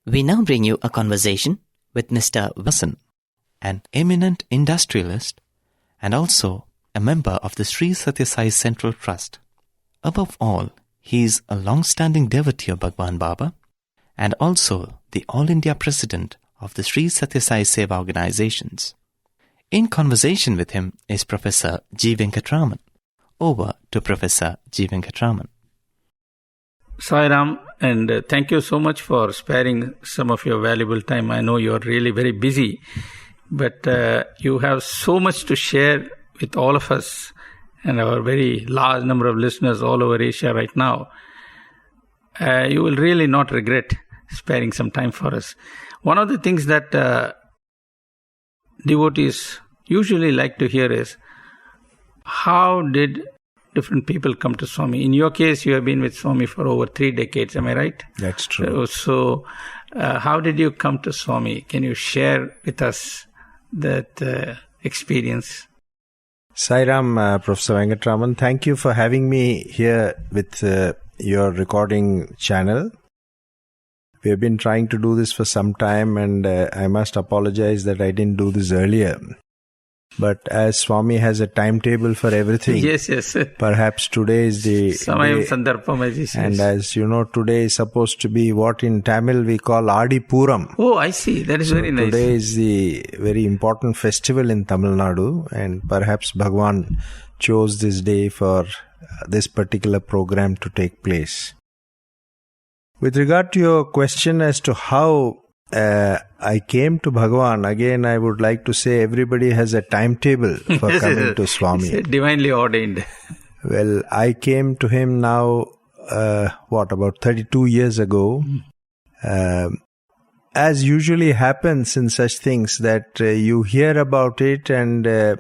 We now bring you a conversation with Mr. Srinivasan, an eminent industrialist and also a member of the Sri Sathya Sai Central Trust. Above all, he is a long-standing devotee of Bhagavan Baba and also the All India President of the Sri Sathya Sai Organizations. In conversation with him is Professor G. Venkataraman. Over to Professor G. Venkataraman. Sai Ram, and thank you so much for sparing some of your valuable time. I know you're really very busy, but you have so much to share with all of us and our very large number of listeners all over Asia right now. You will really not regret sparing some time for us. One of the things that devotees usually like to hear is, how did different people come to Swami? In your case, you have been with Swami for over 3 decades, am I right? That's true. So how did you come to Swami? Can you share with us that experience? Sai Ram, Professor Venkataraman, thank you for having me here with your recording channel. We have been trying to do this for some time, and I must apologize that I didn't do this earlier. But as Swami has a timetable for everything, yes. Perhaps today is the Samayam day, Sandarpam, and as you know, today is supposed to be what in Tamil we call Adi Puram. Oh, I see. That is very nice. Today is the very important festival in Tamil Nadu, and perhaps Bhagavan chose this day for this particular program to take place. With regard to your question as to how I came to Bhagavan, again I would like to say everybody has a timetable for coming to Swami. It's divinely ordained. Well, I came to him now, about 32 years ago. As usually happens in such things, that you hear about it and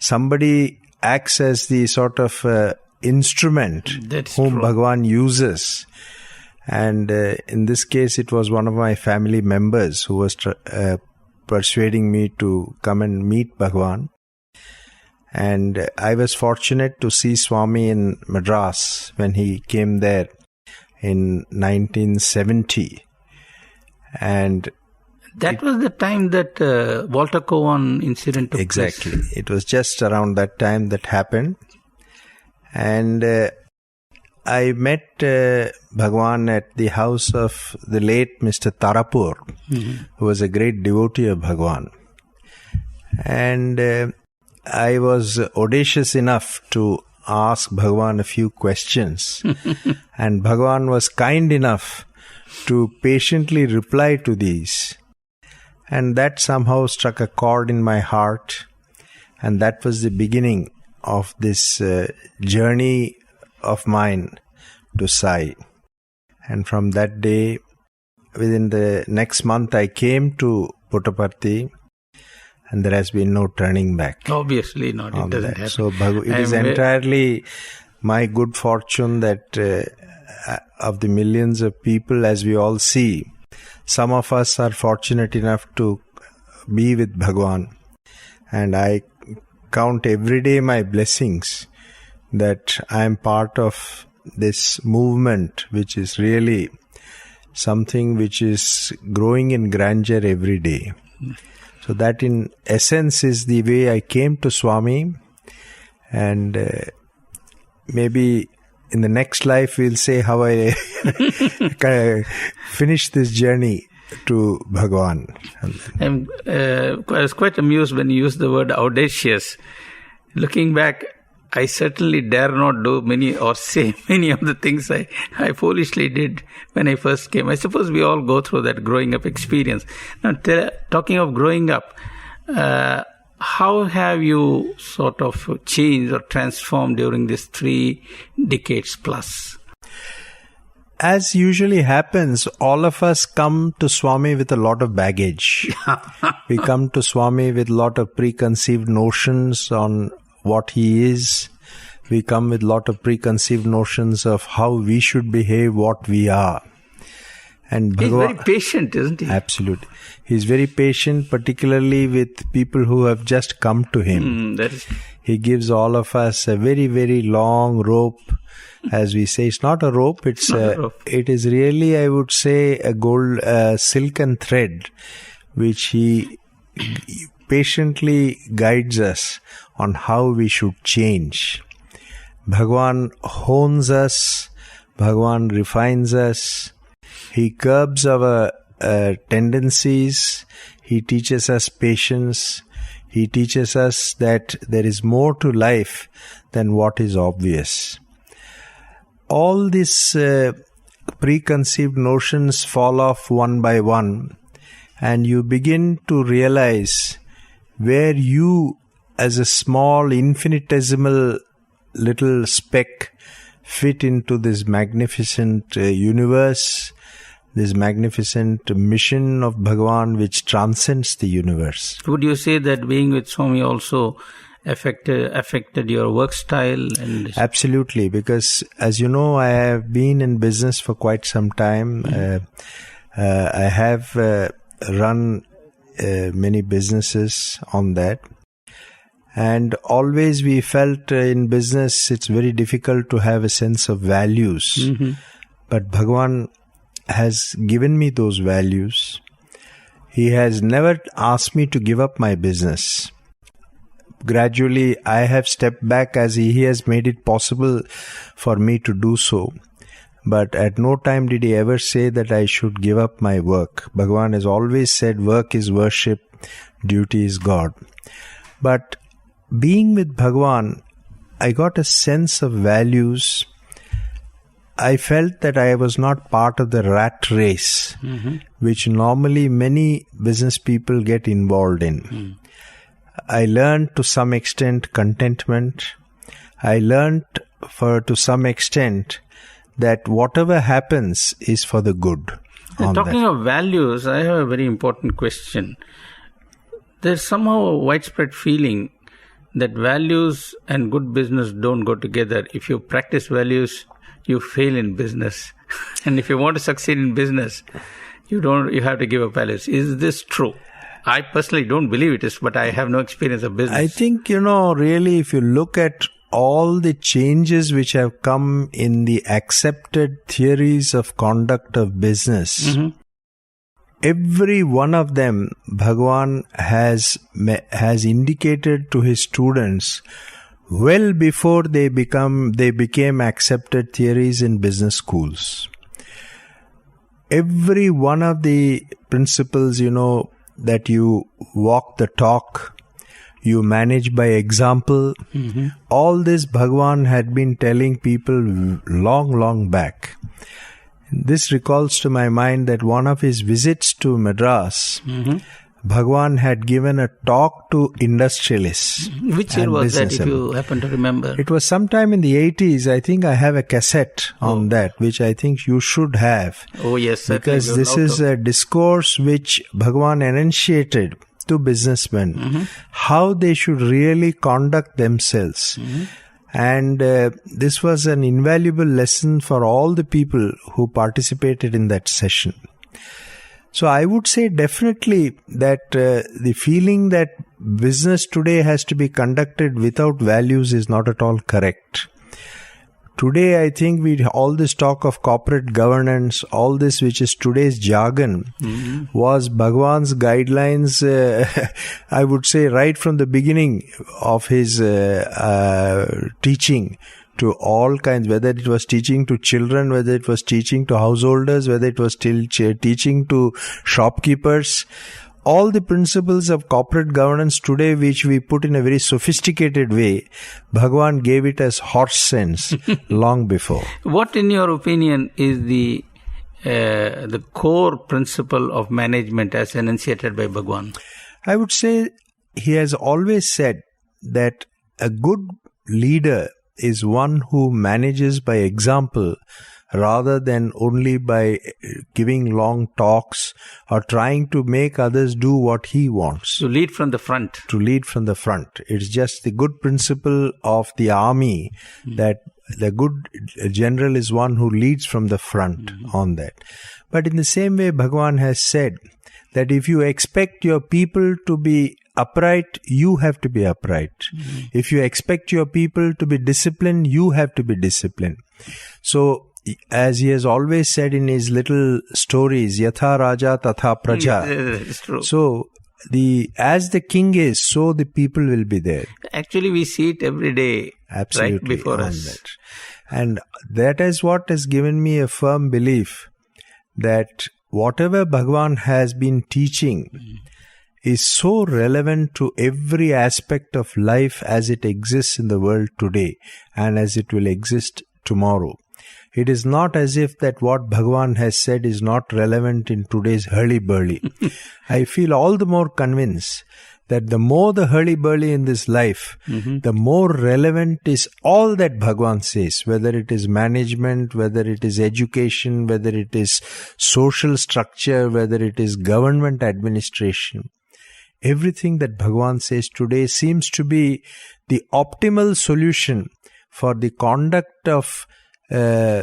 somebody acts as the sort of instrument whom Bhagavan uses. And in this case, it was one of my family members who was persuading me to come and meet Bhagavan. And I was fortunate to see Swami in Madras when he came there in 1970. And that was the time that Walter Cowan incident took place. Exactly. It was just around that time that happened. And I met Bhagavan at the house of the late Mr. Tarapur, who was a great devotee of Bhagavan. And I was audacious enough to ask Bhagavan a few questions. And Bhagavan was kind enough to patiently reply to these. And that somehow struck a chord in my heart. And that was the beginning of this journey of mine to Sai. And from that day, within the next month, I came to Puttaparthi, and there has been no turning back. Obviously not. It doesn't happen. So it is entirely my good fortune that of the millions of people, as we all see, some of us are fortunate enough to be with Bhagavan. And I count every day my blessings that I am part of this movement, which is really something which is growing in grandeur every day. So that in essence is the way I came to Swami, and maybe in the next life we'll say how I finished this journey to Bhagavan. I was quite amused when you used the word audacious. Looking back, I certainly dare not do many or say many of the things I foolishly did when I first came. I suppose we all go through that growing up experience. Now, talking of growing up, how have you sort of changed or transformed during these 3 decades plus? As usually happens, all of us come to Swami with a lot of baggage. We come to Swami with a lot of preconceived notions on what he is. We come with a lot of preconceived notions of how we should behave, what we are. And he's very patient, isn't he? Absolutely. He's very patient, particularly with people who have just come to him. He gives all of us a very, very long rope. As we say, it's not a rope, it is really, I would say, a gold, silken thread, which he patiently guides us on how we should change. Bhagavan hones us, Bhagavan refines us, he curbs our tendencies, he teaches us patience, he teaches us that there is more to life than what is obvious. All these preconceived notions fall off one by one, and you begin to realize where you, as a small, infinitesimal little speck, fit into this magnificent universe, this magnificent mission of Bhagavan which transcends the universe. Would you say that being with Swami also affected your work style? Absolutely, because as you know, I have been in business for quite some time. I have run many businesses on that, and always we felt in business it's very difficult to have a sense of values. But Bhagavan has given me those values. He has never asked me to give up my business. Gradually, I have stepped back as he has made it possible for me to do so. But at no time did he ever say that I should give up my work. Bhagavan has always said work is worship, duty is God. But being with Bhagavan, I got a sense of values. I felt that I was not part of the rat race, which normally many business people get involved in. I learned to some extent contentment. I learned to some extent that whatever happens is for the good. Talking of values, I have a very important question. There's somehow a widespread feeling that values and good business don't go together. If you practice values, you fail in business. And if you want to succeed in business, you have to give up values. Is this true? I personally don't believe it is, but I have no experience of business. I think, really, if you look at all the changes which have come in the accepted theories of conduct of business, every one of them, Bhagavan has indicated to his students well before they became accepted theories in business schools. Every one of the principles, that you walk the talk, you manage by example. All this Bhagavan had been telling people long back. This recalls to my mind that one of his visits to Madras, Bhagavan had given a talk to industrialists. Which year was that, if you happen to remember? It was sometime in the 80s. I think I have a cassette on that, which I think you should have. Oh, yes. Because this is a discourse which Bhagavan enunciated to businessmen, how they should really conduct themselves. And this was an invaluable lesson for all the people who participated in that session. So I would say definitely that the feeling that business today has to be conducted without values is not at all correct. Today, I think all this talk of corporate governance, all this which is today's jargon, was Bhagavan's guidelines, I would say right from the beginning of his teaching to all kinds, whether it was teaching to children, whether it was teaching to householders, whether it was still teaching to shopkeepers. All the principles of corporate governance today, which we put in a very sophisticated way, Bhagavan gave it as horse sense long before. What, in your opinion, is the core principle of management as enunciated by Bhagavan? I would say he has always said that a good leader is one who manages by example rather than only by giving long talks or trying to make others do what he wants. To lead from the front. To lead from the front. It's just the good principle of the army that the good general is one who leads from the front on that. But in the same way, Bhagavan has said that if you expect your people to be upright, you have to be upright. If you expect your people to be disciplined, you have to be disciplined. So, as he has always said in his little stories, Yatha Raja Tatha Praja. It's true. So, as the king is, so the people will be there. Actually, we see it every day. Absolutely, right before on us. That. And that is what has given me a firm belief that whatever Bhagavan has been teaching is so relevant to every aspect of life as it exists in the world today and as it will exist tomorrow. It is not as if that what Bhagavan has said is not relevant in today's hurly-burly. I feel all the more convinced that the more the hurly-burly in this life, the more relevant is all that Bhagavan says, whether it is management, whether it is education, whether it is social structure, whether it is government administration. Everything that Bhagavan says today seems to be the optimal solution for the conduct of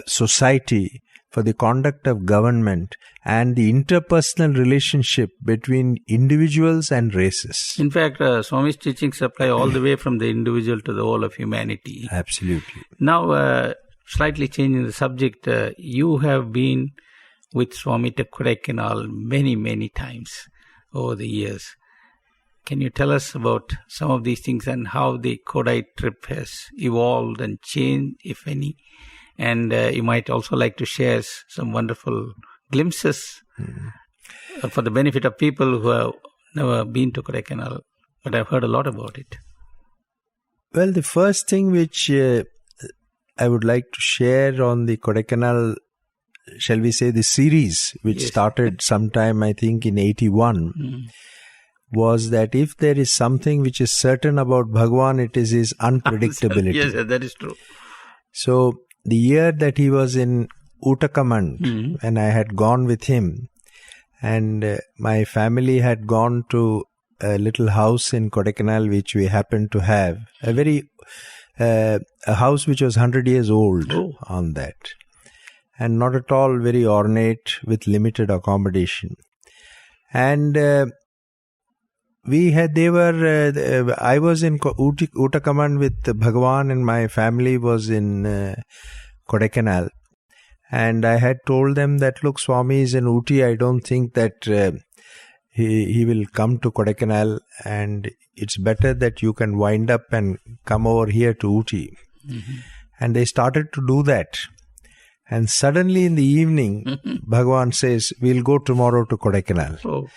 society, for the conduct of government, and the interpersonal relationship between individuals and races. In fact, Swami's teachings apply all the way from the individual to the whole of humanity. Absolutely. Now, slightly changing the subject, you have been with Swami to Kodaikanal many, many times over the years. Can you tell us about some of these things and how the Kodai trip has evolved and changed, if any? And you might also like to share some wonderful glimpses for the benefit of people who have never been to Kodaikanal, but I've heard a lot about it. Well, the first thing which I would like to share on the Kodaikanal, shall we say the series, which started sometime, I think, in 81, was that if there is something which is certain about Bhagavan, it is his unpredictability. Yes, that is true. So, the year that he was in Uttakamand, and I had gone with him, and my family had gone to a little house in Kodaikanal which we happened to have, a house which was 100 years old on that, and not at all very ornate with limited accommodation. And I was in Uttakamand with Bhagavan, and my family was in Kodaikanal. And I had told them that, look, Swami is in Uti. I don't think that he will come to Kodaikanal, and it's better that you can wind up and come over here to Uti. And they started to do that. And suddenly in the evening, Bhagavan says, we'll go tomorrow to Kodaikanal.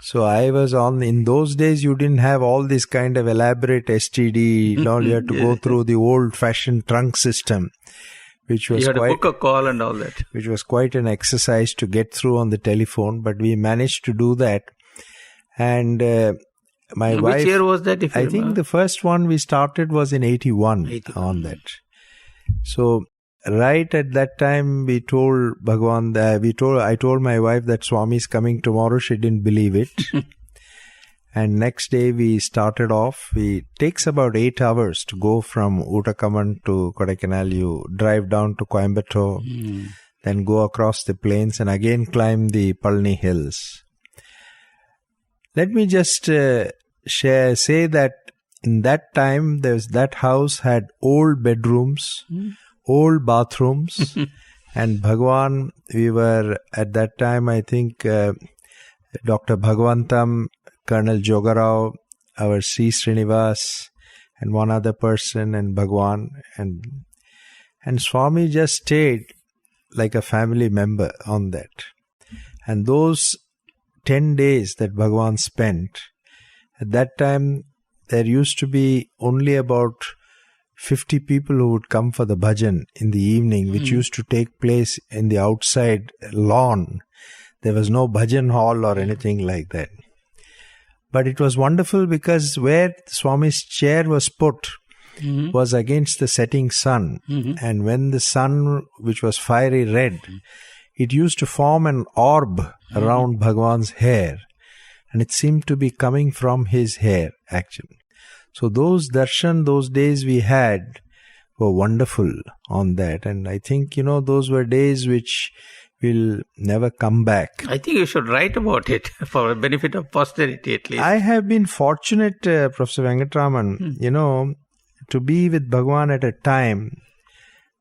So I was in those days you didn't have all this kind of elaborate STD, you had to go through the old-fashioned trunk system, which was you had to book a call and all that. Which was quite an exercise to get through on the telephone, but we managed to do that. And my wife... Which year was that? I think the first one we started was in 81 on that. So... right at that time, we told Bhagavan I told my wife that Swami is coming tomorrow. She didn't believe it. And next day we started off. It takes about 8 hours to go from Uttakamand to Kodaikanal. You drive down to Coimbatore, then go across the plains and again climb the Palni hills. Let me just say that in that time, that house had old bedrooms, old bathrooms, and Bhagavan, we were at that time, I think, Dr. Bhagavantam, Colonel Jogarao, our Sri Srinivasan, and one other person, and Bhagavan, and Swami just stayed like a family member on that. And those 10 days that Bhagavan spent, at that time, there used to be only about 50 people who would come for the bhajan in the evening, which used to take place in the outside lawn. There was no bhajan hall or anything like that. But it was wonderful because where Swami's chair was put was against the setting sun. And when the sun, which was fiery red, it used to form an orb around Bhagavan's hair. And it seemed to be coming from his hair, actually. So those darshan, those days we had, were wonderful on that. And I think, those were days which will never come back. I think you should write about it for the benefit of posterity at least. I have been fortunate, Professor Venkataraman, to be with Bhagavan at a time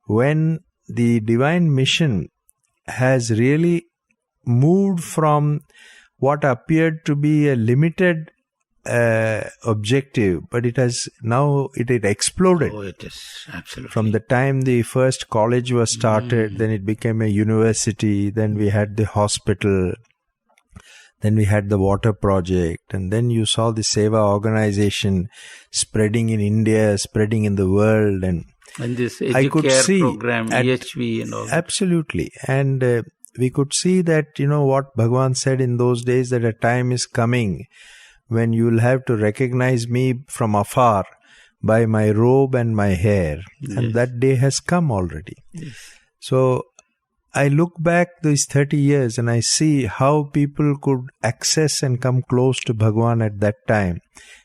when the divine mission has really moved from what appeared to be a limited objective, but it has now it exploded. Oh, it is absolutely. From the time the first college was started, then it became a university, then we had the hospital, then we had the water project, and then you saw the Seva organization spreading in India, spreading in the world, and this I could see program, EHV and all that. Absolutely. And we could see that, what Bhagavan said in those days, that a time is coming when you will have to recognize me from afar by my robe and my hair. Yes. And that day has come already. Yes. So I look back these 30 years and I see how people could access and come close to Bhagavan at that time,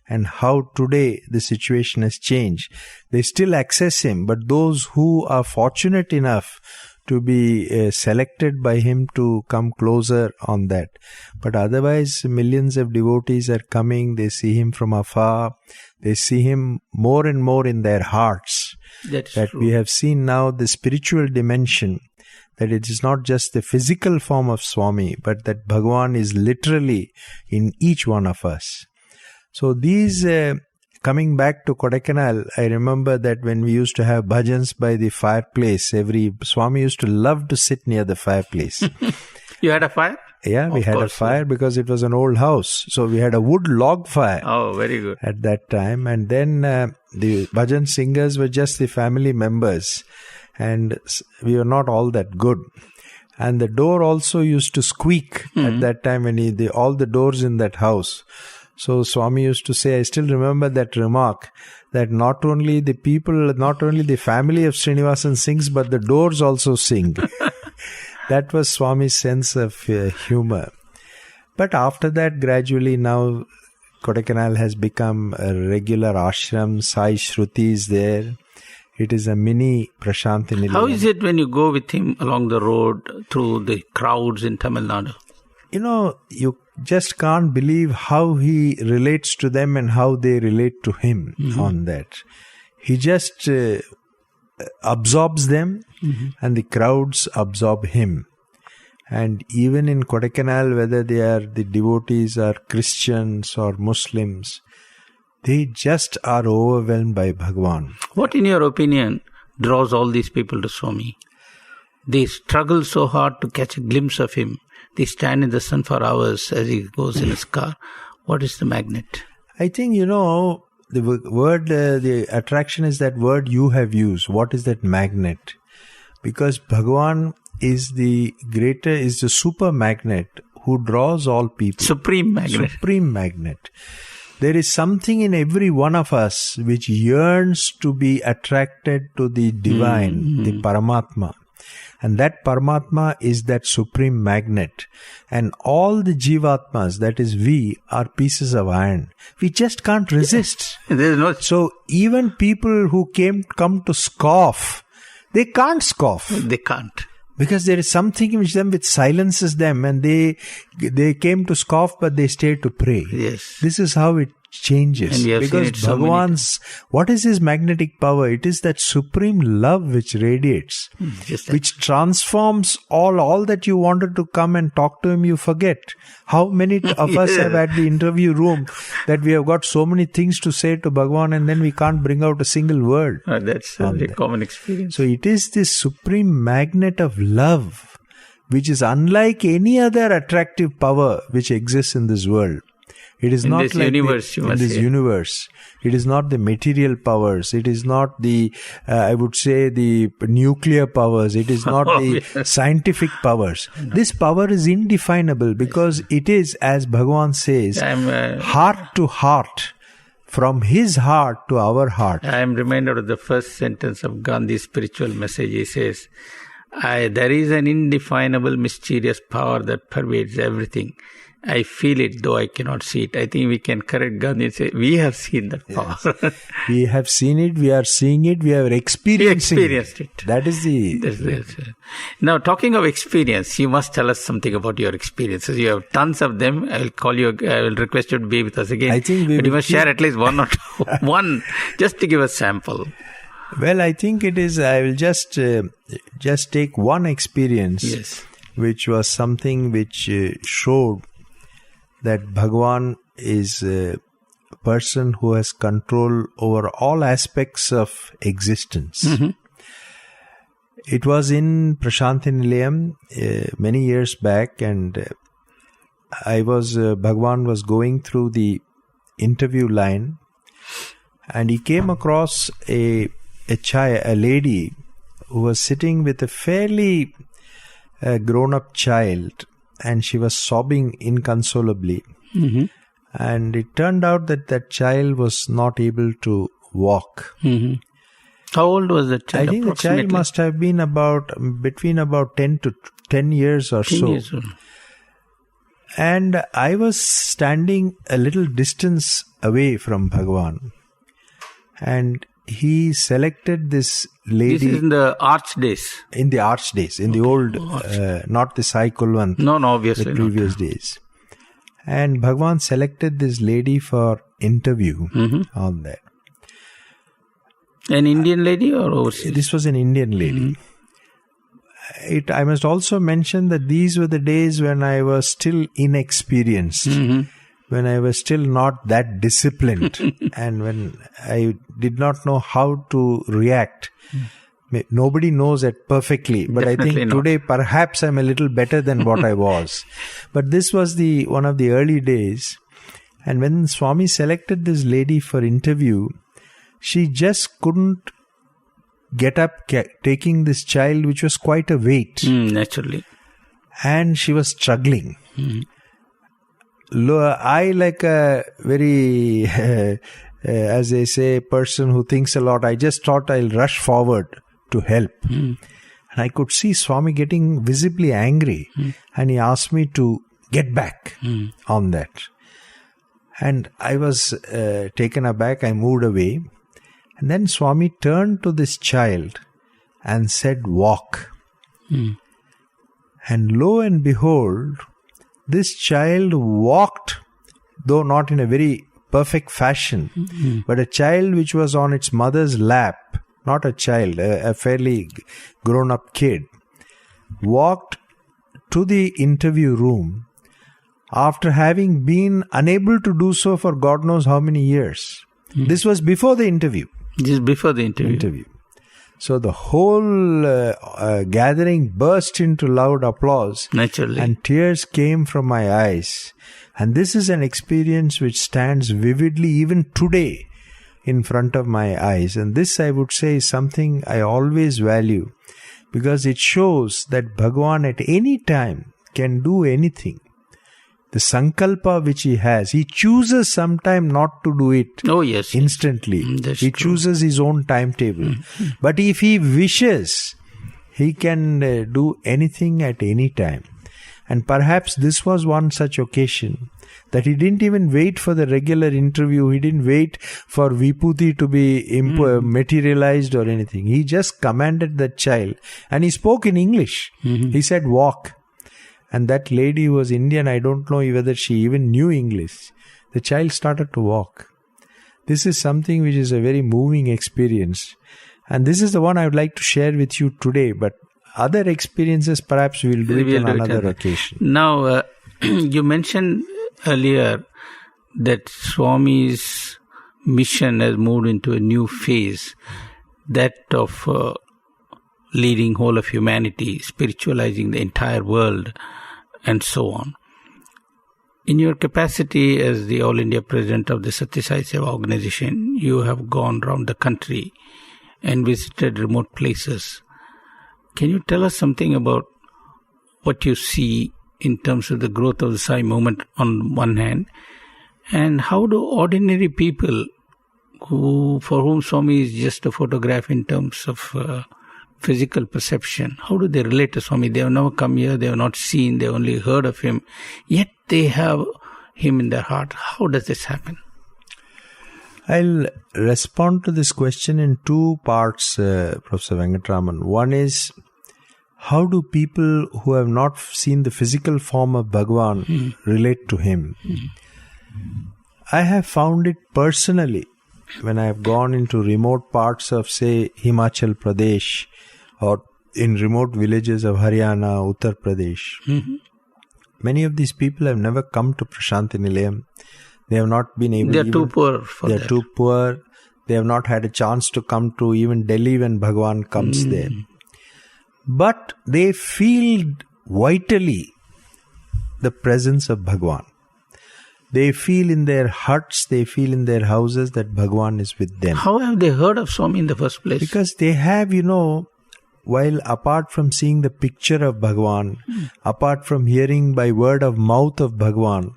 and how today the situation has changed. They still access him, but those who are fortunate enough to be selected by him to come closer on that. But otherwise, millions of devotees are coming, they see him from afar, they see him more and more in their hearts. That's that true. We have seen now the spiritual dimension, that it is not just the physical form of Swami, but that Bhagavan is literally in each one of us. So these, coming back to Kodaikanal, I remember that when we used to have bhajans by the fireplace, Swami used to love to sit near the fireplace. You had a fire? Yeah, we had a fire because it was an old house. So we had a wood log fire. Oh, very good. At that time. And then the bhajan singers were just the family members. And we were not all that good. And the door also used to squeak at that time when all the doors in that house. So Swami used to say, I still remember that remark, that not only the family of Srinivasan sings, but the doors also sing. That was Swami's sense of humor. But after that, gradually now, Kodaikanal has become a regular ashram. Sai Shruti is there. It is a mini Prashanti Nilayam. How is it when you go with him along the road through the crowds in Tamil Nadu? You just can't believe how he relates to them and how they relate to him on that. He just absorbs them and the crowds absorb him. And even in Kodaikanal, whether the devotees are Christians or Muslims, they just are overwhelmed by Bhagavan. What, in your opinion, draws all these people to Swami? They struggle so hard to catch a glimpse of him. They stand in the sun for hours as he goes in his car. What is the magnet? I think, the word, the attraction is that word you have used. What is that magnet? Because Bhagavan is the super magnet who draws all people. Supreme magnet. Supreme magnet. There is something in every one of us which yearns to be attracted to the divine, the Paramatma. And that Paramatma is that supreme magnet. And all the Jivatmas, that is we, are pieces of iron. We just can't resist. So even people who come to scoff, they can't scoff. They can't. Because there is something which silences them, and they came to scoff, but they stayed to pray. Yes. This is how it changes. Because Bhagavan's, what is his magnetic power? It is that supreme love which radiates, which transforms all that you wanted to come and talk to him, you forget. How many of us have at the interview room that we have got so many things to say to Bhagavan and then we can't bring out a single word. That's a very common experience. So it is this supreme magnet of love, which is unlike any other attractive power which exists in this world. It is not like this universe. It is not the material powers. It is not the, the nuclear powers. It is not the scientific powers. This power is indefinable because it is, as Bhagavan says, heart to heart, from his heart to our heart. I am reminded of the first sentence of Gandhi's spiritual message. He says, There is an indefinable, mysterious power that pervades everything. I feel it, though I cannot see it. I think we can correct Gandhi and say, we have seen that power. Yes. We have seen it, we are seeing it, we are experiencing it. That is the... Now, talking of experience, you must tell us something about your experiences. You have tons of them. I will request you to be with us again. I think but you must share at least one or two. One, just to give a sample. Well, I think it is, I will just take one experience, yes, which was something which showed that Bhagavan is a person who has control over all aspects of existence. Mm-hmm. It was in Prashanthi Nilayam many years back, and Bhagavan was going through the interview line, and he came across a lady who was sitting with a fairly grown-up child, and she was sobbing inconsolably. Mm-hmm. And it turned out that child was not able to walk. Mm-hmm. How old was the child? I think the child must have been between 10 years or 10 so. Years old. And I was standing a little distance away from Bhagavan, and he selected this lady. This is in the arch days. In the arch days, in the old, not the Sai Kulwant. No, obviously the previous days. And Bhagavan selected this lady for interview on that. An Indian lady or overseas? This was an Indian lady. Mm-hmm. I must also mention that these were the days when I was still inexperienced. Mm-hmm. When I was still not that disciplined and when I did not know how to react. Nobody knows it perfectly, but Definitely I think not. today perhaps I'm a little better than what I was. But this was one of the early days, and when Swami selected this lady for interview, she just couldn't get up taking this child, which was quite a weight. Naturally. And she was struggling. I, like a very, as they say, person who thinks a lot, I just thought I'll rush forward to help. And I could see Swami getting visibly angry. And he asked me to get back on that. And I was taken aback. I moved away. And then Swami turned to this child and said, walk. And lo and behold, this child walked, though not in a very perfect fashion, but a child which was on its mother's lap, not a child, a fairly grown-up kid, walked to the interview room after having been unable to do so for God knows how many years. This was before the interview. Just before the interview. So the whole gathering burst into loud applause. Naturally. And tears came from my eyes. And this is an experience which stands vividly even today in front of my eyes. And this, I would say, is something I always value, because it shows that Bhagavan at any time can do anything. The sankalpa which he has, he chooses sometime not to do it instantly. He chooses his own timetable. But if he wishes, he can do anything at any time. And perhaps this was one such occasion that he didn't even wait for the regular interview. He didn't wait for Vibhuti to be materialized or anything. He just commanded that child. And he spoke in English. He said, walk. And that lady was Indian. I don't know whether she even knew English. The child started to walk. This is something which is a very moving experience. And this is the one I would like to share with you today. But other experiences, perhaps we'll do it on another occasion. Now, you mentioned earlier that Swami's mission has moved into a new phase, that of leading whole of humanity, spiritualizing the entire world, and so on. In your capacity as the All India President of the Sathya Sai Baba Organization, you have gone around the country and visited remote places. Can you tell us something about what you see in terms of the growth of the Sai movement on one hand, and how do ordinary people for whom Swami is just a photograph in terms of physical perception. How do they relate to Swami? They have never come here, they have not seen, they have only heard of him. Yet they have him in their heart. How does this happen? I'll respond to this question in two parts, Professor Venkataraman. One is, how do people who have not seen the physical form of Bhagavan relate to him? I have found it personally when I have gone into remote parts of, say, Himachal Pradesh, or in remote villages of Haryana, Uttar Pradesh. Many of these people have never come to Prashanti Nilayam. They have not been able. They are too poor for that. They are too poor. They have not had a chance to come to even Delhi when Bhagavan comes there. But they feel vitally the presence of Bhagavan. They feel in their huts, they feel in their houses that Bhagavan is with them. How have they heard of Swami in the first place? Because they have, while apart from seeing the picture of Bhagavan, apart from hearing by word of mouth of Bhagavan,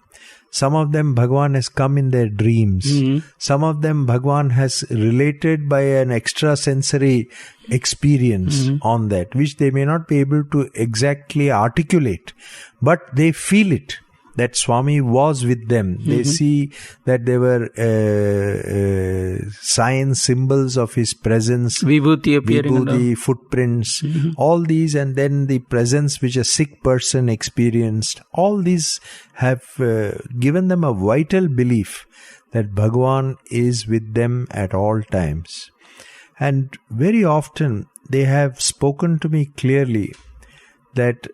some of them Bhagavan has come in their dreams. Some of them Bhagavan has related by an extrasensory experience on that, which they may not be able to exactly articulate, but they feel it, that Swami was with them. They see that there were signs, symbols of his presence. Vibhuti appearing. Vibhuti, footprints, all these, and then the presence which a sick person experienced. All these have given them a vital belief that Bhagavan is with them at all times. And very often they have spoken to me clearly that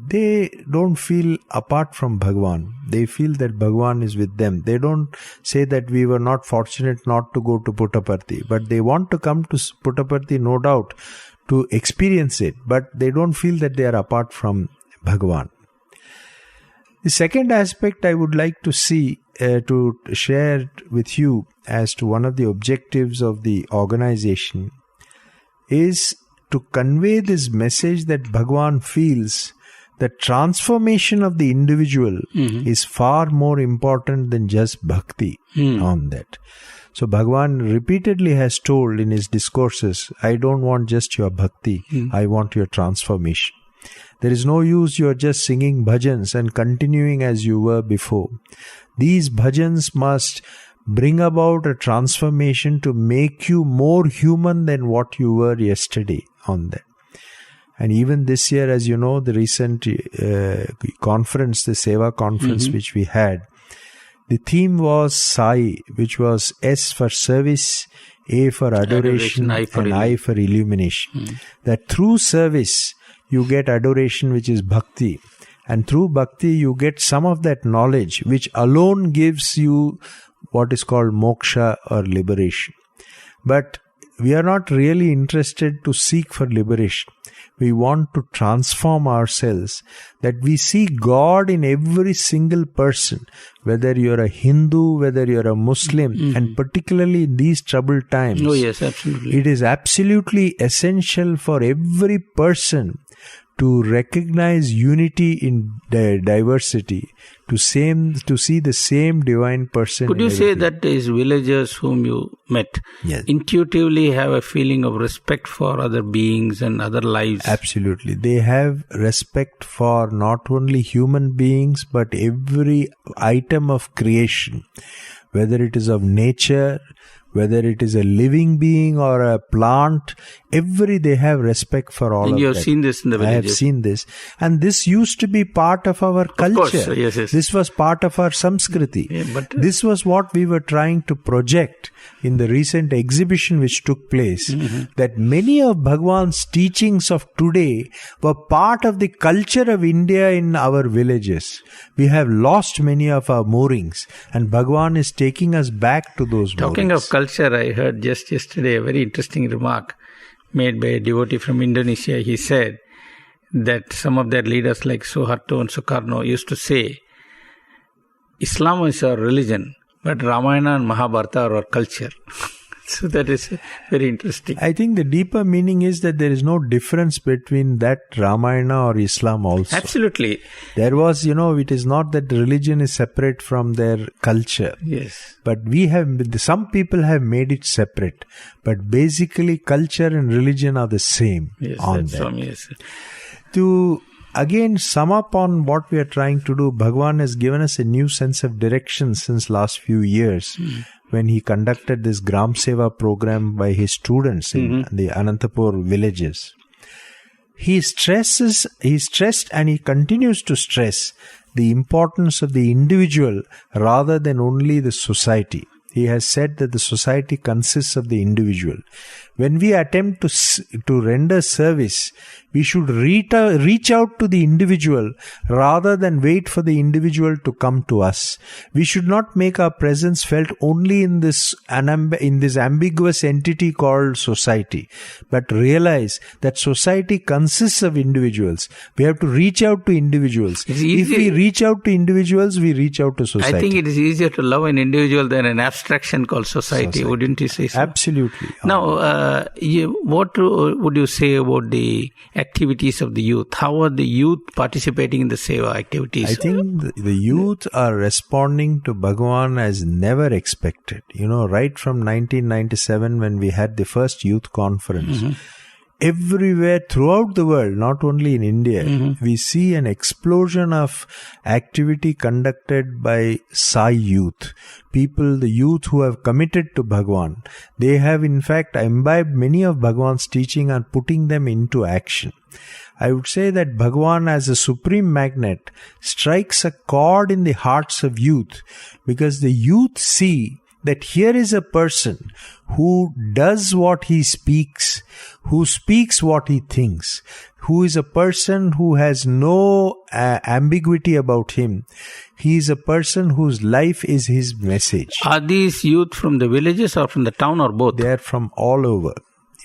they don't feel apart from Bhagavan. They feel that Bhagavan is with them. They don't say that we were not fortunate not to go to Puttaparthi, but they want to come to Puttaparthi, no doubt, to experience it, but they don't feel that they are apart from Bhagavan. The second aspect I would like to see, to share with you as to one of the objectives of the organization, is to convey this message that Bhagavan feels the transformation of the individual is far more important than just bhakti on that. So Bhagavan repeatedly has told in his discourses, I don't want just your bhakti, I want your transformation. There is no use you are just singing bhajans and continuing as you were before. These bhajans must bring about a transformation to make you more human than what you were yesterday on that. And even this year, as you know, the recent conference, the Seva conference which we had, the theme was Sai, which was S for service, A for adoration, and I for illumination. That through service, you get adoration, which is bhakti. And through bhakti, you get some of that knowledge, which alone gives you what is called moksha or liberation. But we are not really interested to seek for liberation. We want to transform ourselves, that we see God in every single person, whether you're a Hindu, whether you're a Muslim, and particularly in these troubled times. Oh yes, absolutely. It is absolutely essential for every person to recognize unity in diversity, to see the same divine person. Could you say that these villagers whom you met intuitively have a feeling of respect for other beings and other lives? Absolutely. They have respect for not only human beings, but every item of creation, whether it is of nature, whether it is a living being or a plant, they have respect for all of that. And you have seen this in the villages. I have seen this. And this used to be part of our culture. Of course, yes. This was part of our Samskriti. Yeah, but this was what we were trying to project in the recent exhibition which took place. That many of Bhagavan's teachings of today were part of the culture of India in our villages. We have lost many of our moorings, and Bhagavan is taking us back to those Talking moorings. Of culture, I heard just yesterday a very interesting remark made by a devotee from Indonesia. He said that some of their leaders like Suharto and Sukarno used to say, Islam is our religion, but Ramayana and Mahabharata are our culture. So that is very interesting. I think the deeper meaning is that there is no difference between that Ramayana or Islam also. Absolutely. There was, it is not that religion is separate from their culture. Yes. But some people have made it separate. But basically culture and religion are the same. Yes, on that's that. Swami, yes. To again sum up on what we are trying to do, Bhagavan has given us a new sense of direction since last few years. When he conducted this Gram Seva program by his students in the Anantapur villages. He stressed and he continues to stress the importance of the individual rather than only the society. He has said that the society consists of the individual. When we attempt to render service, we should reach out to the individual rather than wait for the individual to come to us. We should not make our presence felt only in this ambiguous entity called society, but realize that society consists of individuals. We have to reach out to individuals. If we reach out to individuals, we reach out to society. I think it is easier to love an individual than an abstraction called society. Wouldn't you say so? Absolutely. Now, what would you say about the activities of the youth? How are the youth participating in the Seva activities? I think the youth are responding to Bhagavan as never expected. Right from 1997 when we had the first youth conference, everywhere throughout the world, not only in India, we see an explosion of activity conducted by Sai youth. The youth who have committed to Bhagavan, they have in fact imbibed many of Bhagavan's teaching and putting them into action. I would say that Bhagavan as a supreme magnet strikes a chord in the hearts of youth because the youth see that here is a person who does what he speaks, who speaks what he thinks, who is a person who has no ambiguity about him. He is a person whose life is his message. Are these youth from the villages or from the town or both? They are from all over.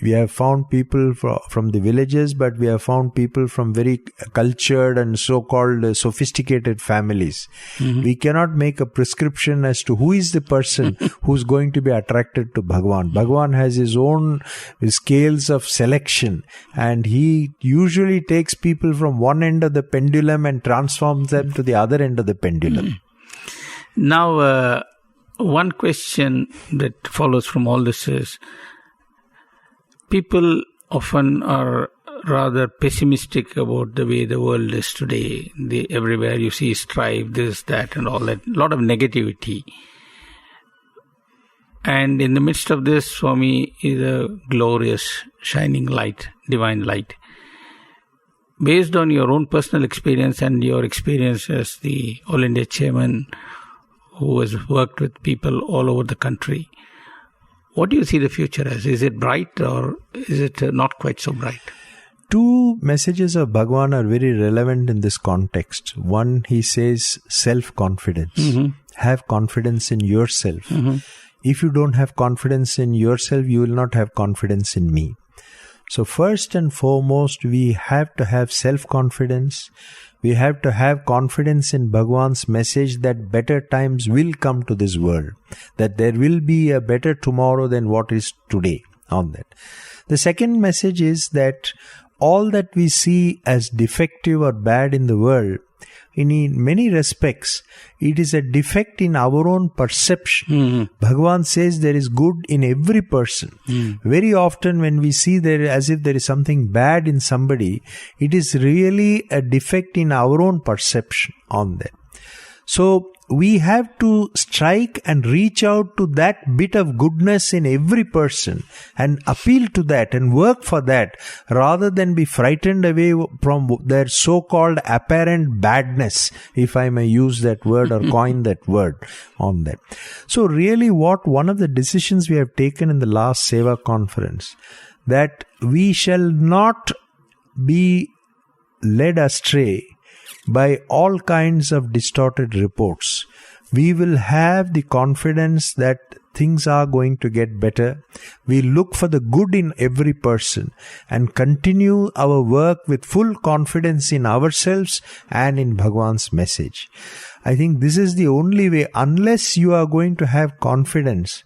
We have found people from the villages, but we have found people from very cultured and so-called sophisticated families. We cannot make a prescription as to who is the person who's going to be attracted to Bhagavan. Bhagavan has his own scales of selection, and he usually takes people from one end of the pendulum and transforms them to the other end of the pendulum. Now, one question that follows from all this is, people often are rather pessimistic about the way the world is today. Everywhere you see strife, this, that, and all that. A lot of negativity. And in the midst of this, Swami is a glorious, shining light, divine light. Based on your own personal experience and your experience as the All India Chairman who has worked with people all over the country, what do you see the future as? Is it bright or is it not quite so bright? Two messages of Bhagavan are very relevant in this context. One, he says self-confidence. Have confidence in yourself. If you don't have confidence in yourself, you will not have confidence in me. So first and foremost, we have to have self-confidence. We have to have confidence in Bhagavan's message that better times will come to this world, that there will be a better tomorrow than what is today on that. The second message is that all that we see as defective or bad in the world, in many respects, it is a defect in our own perception. Bhagavan says there is good in every person. Very often when we see there as if there is something bad in somebody, it is really a defect in our own perception on that. So we have to strike and reach out to that bit of goodness in every person and appeal to that and work for that rather than be frightened away from their so-called apparent badness, if I may use that word or coin that word on that. So really one of the decisions we have taken in the last Seva conference, that we shall not be led astray by all kinds of distorted reports. We will have the confidence that things are going to get better. We look for the good in every person and continue our work with full confidence in ourselves and in Bhagavan's message. I think this is the only way. Unless you are going to have confidence,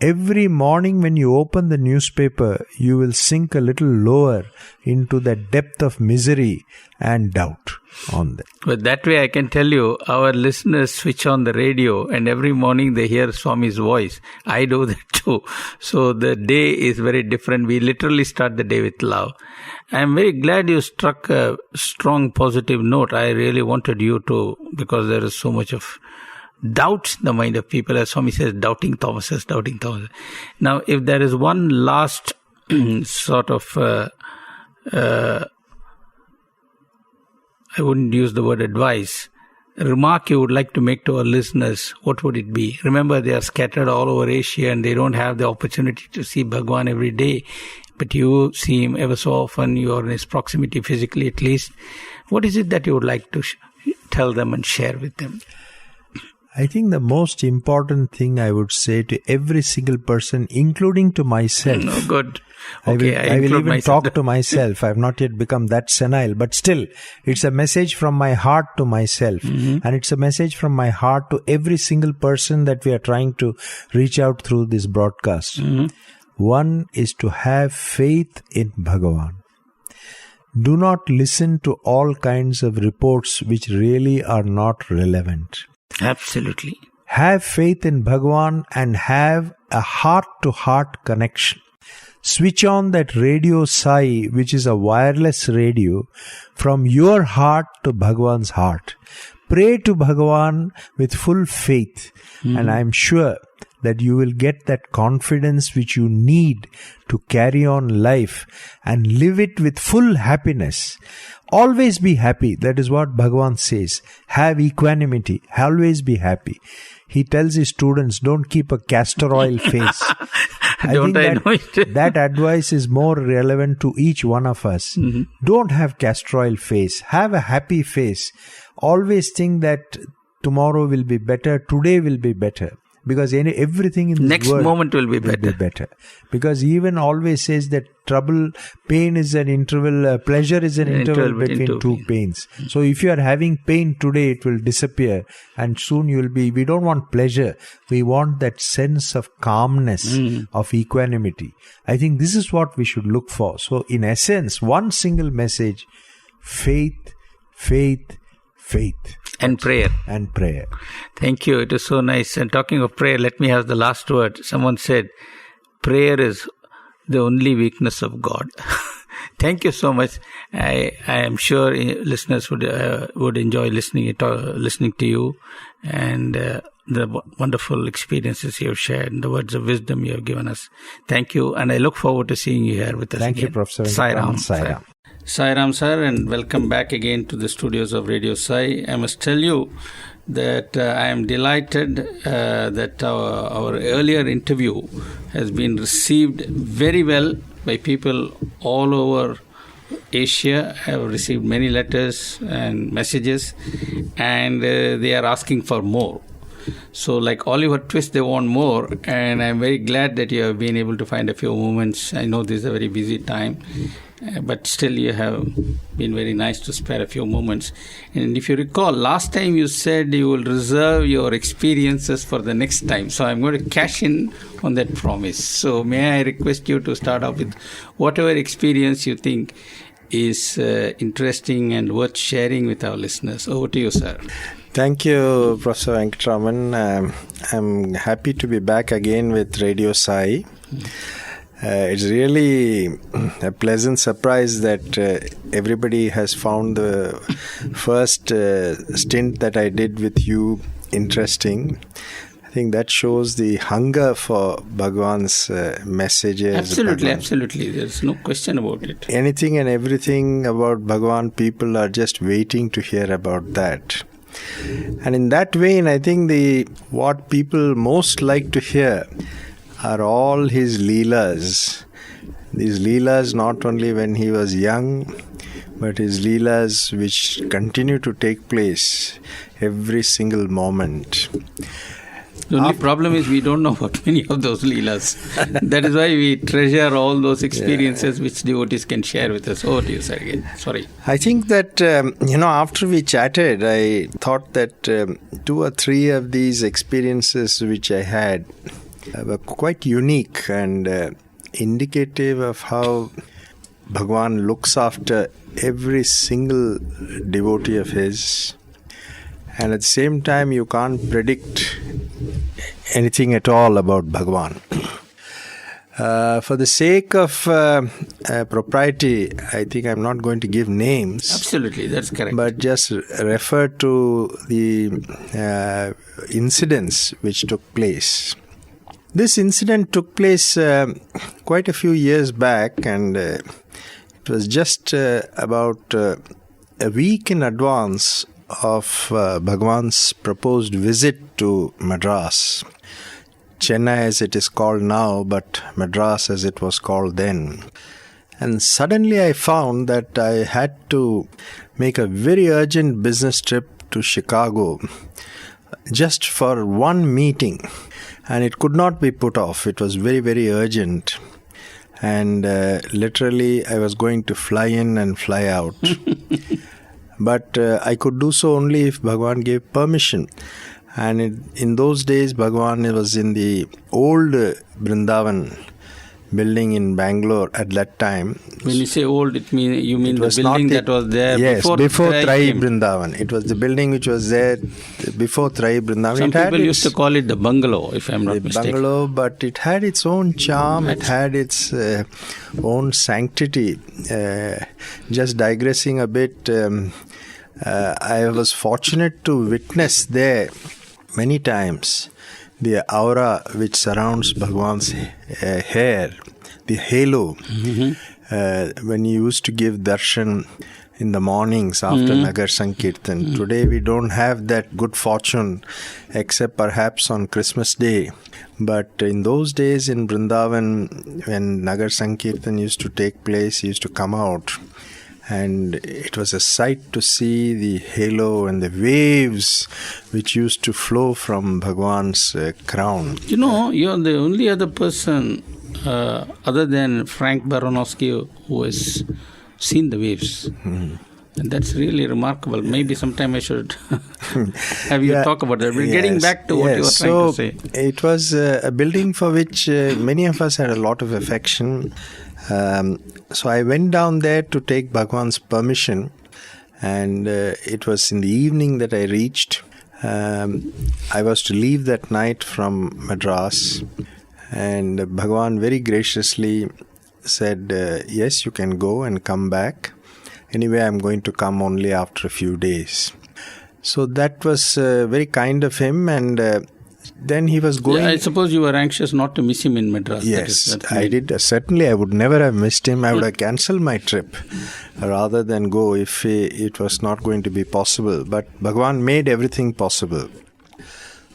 every morning when you open the newspaper, you will sink a little lower into the depth of misery and doubt on them. But that way I can tell you, our listeners switch on the radio and every morning they hear Swami's voice. I do that too. So the day is very different. We literally start the day with love. I am very glad you struck a strong positive note. I really wanted you to, because there is so much of doubts in the mind of people. As Swami says, doubting Thomases. Now, if there is one last sort of, I wouldn't use the word advice, remark you would like to make to our listeners, what would it be? Remember, they are scattered all over Asia and they don't have the opportunity to see Bhagavan every day. But you see him ever so often, you are in his proximity physically at least. What is it that you would like to tell them and share with them? I think the most important thing I would say to every single person, including to myself. Oh, good. Okay, I will even talk to myself. I have not yet become that senile, but still, it's a message from my heart to myself. And it's a message from my heart to every single person that we are trying to reach out through this broadcast. One is to have faith in Bhagavan. Do not listen to all kinds of reports which really are not relevant. Absolutely. Have faith in Bhagavan and have a heart-to-heart connection. Switch on that Radio Sai, which is a wireless radio, from your heart to Bhagavan's heart. Pray to Bhagavan with full faith, and I am sure that you will get that confidence which you need to carry on life and live it with full happiness. Always be happy. That is what Bhagavan says. Have equanimity. Always be happy. He tells his students, don't keep a castor oil face. That advice is more relevant to each one of us. Don't have castor oil face. Have a happy face. Always think that tomorrow will be better. Today will be better. Because everything in this next world moment will be better. Because he even always says that pain is an interval, pleasure is an interval between two pains. So if you are having pain today, it will disappear and soon we don't want pleasure. We want that sense of calmness, of equanimity. I think this is what we should look for. So in essence, one single message, faith. And prayer. Thank you. It is so nice. And talking of prayer, let me have the last word. Someone said, prayer is the only weakness of God. Thank you so much. I am sure listeners would enjoy listening to you and the wonderful experiences you have shared and the words of wisdom you have given us. Thank you. And I look forward to seeing you here with us Thank again. you, Professor. Sai Ram. Sai Ram, sir, and welcome back again to the studios of Radio Sai. I must tell you that I am delighted that our earlier interview has been received very well by people all over Asia. I have received many letters and messages, and they are asking for more. So like Oliver Twist, they want more, and I'm very glad that you have been able to find a few moments. I know this is a very busy time, but still you have been very nice to spare a few moments. And if you recall, last time you said you will reserve your experiences for the next time. So I'm going to cash in on that promise. So may I request you to start off with whatever experience you think is interesting and worth sharing with our listeners. Over to you, sir. Thank you, Professor Venkataraman. I'm happy to be back again with Radio Sai. It's really a pleasant surprise that everybody has found the first stint that I did with you interesting. I think that shows the hunger for Bhagavan's messages. Absolutely. There's no question about it. Anything and everything about Bhagavan, people are just waiting to hear about that. And in that vein, I think what people most like to hear are all his leelas. These leelas not only when he was young, but his leelas which continue to take place every single moment. The only problem is we don't know about many of those leelas. That is why we treasure all those experiences which devotees can share with us. Oh, dear, sir, again. Sorry. I think that, after we chatted, I thought that 2 or 3 of these experiences which I had, were quite unique and indicative of how Bhagavan looks after every single devotee of his. And at the same time, you can't predict anything at all about Bhagavan. For the sake of propriety, I think I'm not going to give names. Absolutely, that's correct. But just refer to the incidents which took place. This incident took place quite a few years back, and it was just about a week in advance of Bhagavan's proposed visit to Madras. Chennai as it is called now, but Madras as it was called then. And suddenly I found that I had to make a very urgent business trip to Chicago just for one meeting. And it could not be put off. It was very, very urgent. And literally I was going to fly in and fly out. But I could do so only if Bhagavan gave permission. And in those days, Bhagavan was in the old Vrindavan building in Bangalore at that time. When you say old, you mean the building that was there before Trai Vrindavan. It was the building which was there before Trai Vrindavan. Some people used to call it the bungalow, if I'm not mistaken. Bungalow, but it had its own charm. It had its own sanctity. Just digressing a bit, I was fortunate to witness there many times the aura which surrounds Bhagavan's hair, the halo. When he used to give darshan in the mornings after Nagar Sankirtan. Today we don't have that good fortune except perhaps on Christmas Day. But in those days in Vrindavan, when Nagar Sankirtan used to take place, he used to come out. And it was a sight to see the halo and the waves which used to flow from Bhagavan's crown. You know, you're the only other person other than Frank Baronowski who has seen the waves. And that's really remarkable. Maybe sometime I should have you talk about that. We're getting back to what you were trying to say. It was a building for which many of us had a lot of affection. So I went down there to take Bhagavan's permission, and it was in the evening that I reached. I was to leave that night from Madras, and Bhagavan very graciously said, yes, you can go and come back. Anyway, I'm going to come only after a few days. So that was very kind of him, and then he was going... Yeah, I suppose you were anxious not to miss him in Madras. Yes, I did. Certainly, I would never have missed him. I would have cancelled my trip rather than go if it was not going to be possible. But Bhagavan made everything possible.